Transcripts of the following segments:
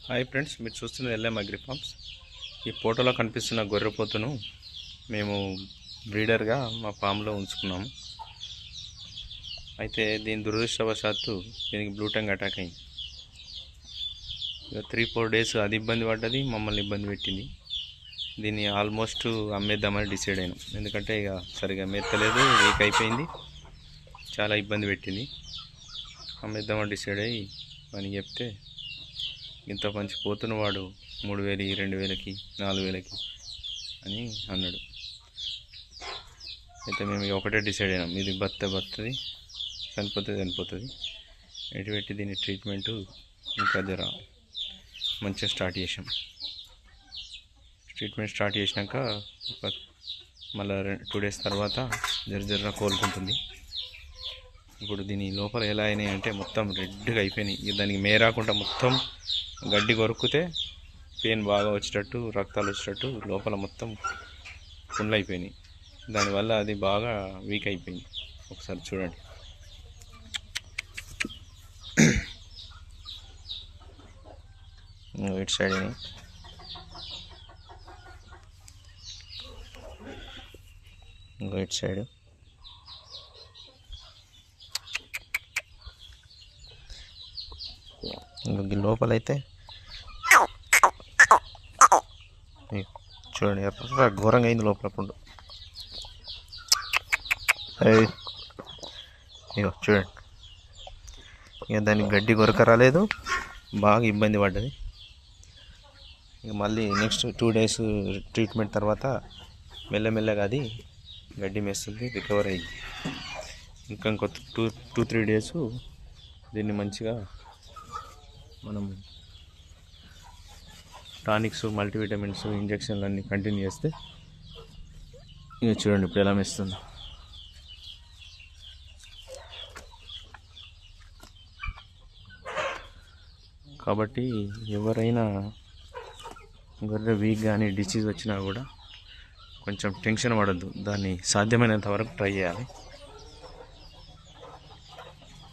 Hi friends, మీరు చూస్తున్నది LM agri forms. ఈ ఫోటోలో కనిపిస్తున్న గొర్రెపోతును మేము బ్రీడర్గా మా ఫామ్లో ఉంచుకున్నాము. అయితే దీని దురదృష్టవశాత్తు దీనికి బ్లూ టంగ్ అటాక్ అయింది. ఇక 3-4 డేస్ అది ఇబ్బంది పడ్డది, మమ్మల్ని ఇబ్బంది పెట్టింది. దీన్ని ఆల్మోస్ట్ అమ్మేద్దామని డిసైడ్ అయినాం. ఎందుకంటే ఇక సరిగా మెత్తలేదు, వీక్ అయిపోయింది, చాలా ఇబ్బంది పెట్టింది. అమ్మేద్దామని డిసైడ్ అయ్యి అని చెప్తే ఇంత మంచి పోతున్న వాడు 3000, 2000కి, 4000కి అని అన్నాడు. అయితే మేము ఒకటే డిసైడ్ అయినాం, ఇది బతుంది, చనిపోతుంది. ఎటువంటి దీని ట్రీట్మెంటు ఇంకా జర మంచిగా స్టార్ట్ చేసాం. ట్రీట్మెంట్ స్టార్ట్ చేసినాక మళ్ళీ 2 డేస్ తర్వాత జర కోలుకుంటుంది. ఇప్పుడు దీని లోపల ఎలా అయినాయి అంటే మొత్తం రెడ్గా అయిపోయినాయి. దానికి మేరాకుండా మొత్తం గడ్డి కొరుకుతే పెయిన్ బాగా వచ్చేటట్టు, రక్తాలు వచ్చేటట్టు లోపల మొత్తం పుండ్లు అయిపోయినాయి. దానివల్ల అది బాగా వీక్ అయిపోయింది. ఒకసారి చూడండి. ఇటు సైడ్ ఇంకో ఇటు సైడ్ లోపలైతే చూడండి, ఘోరంగా అయింది లోపల పుండు. ఇగో చూడండి, ఇక దానికి గడ్డి కొరక రాలేదు, బాగా ఇబ్బంది పడ్డది. ఇక మళ్ళీ నెక్స్ట్ 2 డేస్ ట్రీట్మెంట్ తర్వాత మెల్లమెల్లగా అది గడ్డి మేస్తుంది, రికవర్ అయ్యింది. ఇంకో 2-3 డేస్ దీన్ని మంచిగా మనం టానిక్స్, మల్టీవిటమిన్స్, ఇంజక్షన్లు అన్నీ కంటిన్యూ చేస్తే ఇక చూడండి ఇప్పుడు ఎలా మేస్తుందో. కాబట్టి ఎవరైనా గొర్రె వీక్ కానీ డిసీజ్ వచ్చినా కూడా కొంచెం టెన్షన్ పడద్దు. దాన్ని సాధ్యమైనంత వరకు ట్రై చేయాలి.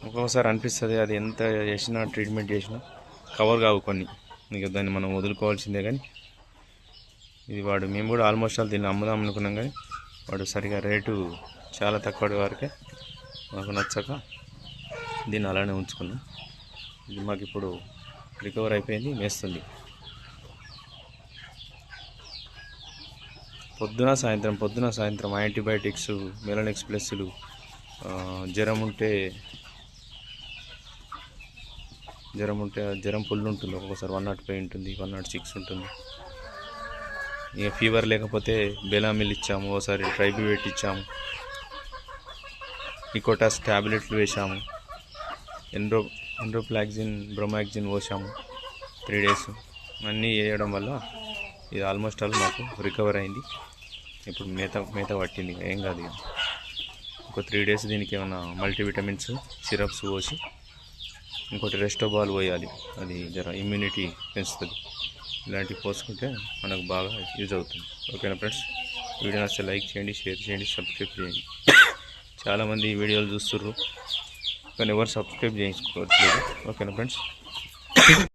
ఒక్కొక్కసారి అనిపిస్తుంది అది ఎంత చేసినా, ట్రీట్మెంట్ చేసినా కవర్ కావు కొన్ని. ఇక దాన్ని మనం వదులుకోవాల్సిందే. కానీ ఇది మేము కూడా ఆల్మోస్ట్ దీన్ని అమ్ముదాం అనుకున్నాం, కానీ వాడు సరిగా రేటు చాలా తక్కువ వరకే మాకు నచ్చక దీన్ని అలానే ఉంచుకున్నాం. ఇది మాకు ఇప్పుడు రికవర్ అయిపోయింది, మేస్తుంది. పొద్దున సాయంత్రం యాంటీబయాటిక్స్, మెలనెక్స్ ప్లస్లు, జ్వరం ఉంటే జ్వరం ఫుల్ ఉంటుంది. ఒక్కొక్కసారి 105 ఉంటుంది, 106 ఉంటుంది. ఇక ఫీవర్ లేకపోతే బెలామిల్ ఇచ్చాము, ఒకసారి ట్రైబ్యూవేట్ ఇచ్చాము, నికోటాస్ ట్యాబ్లెట్లు వేసాము, ఎండ్రోప్లాక్సిన్, బ్రోమాక్సిన్ పోసాము 3 డేస్. అన్నీ వేయడం వల్ల ఇది ఆల్మోస్ట్ మాకు రికవర్ అయింది. ఇప్పుడు మేత పట్టింది, ఏం కాదు. ఇంకో 3 డేస్ దీనికి ఏమైనా మల్టీవిటమిన్స్, సిరప్స్ పోసి ఇంకోటి రెస్టోబాల్ పోయాలి. అది జర ఇమ్యూనిటీ పెంచుతుంది. ఇలాంటివి పోసుకుంటే మనకు బాగా యూజ్ అవుతుంది. ఓకేనా ఫ్రెండ్స్? వీడియో నచ్చితే లైక్ చేయండి, షేర్ చేయండి, సబ్స్క్రైబ్ చేయండి. చాలామంది ఈ వీడియోలు చూస్తుర్రు కానీ ఎవరు సబ్స్క్రైబ్ చేయించుకోవట్లేదు. ఓకేనా ఫ్రెండ్స్?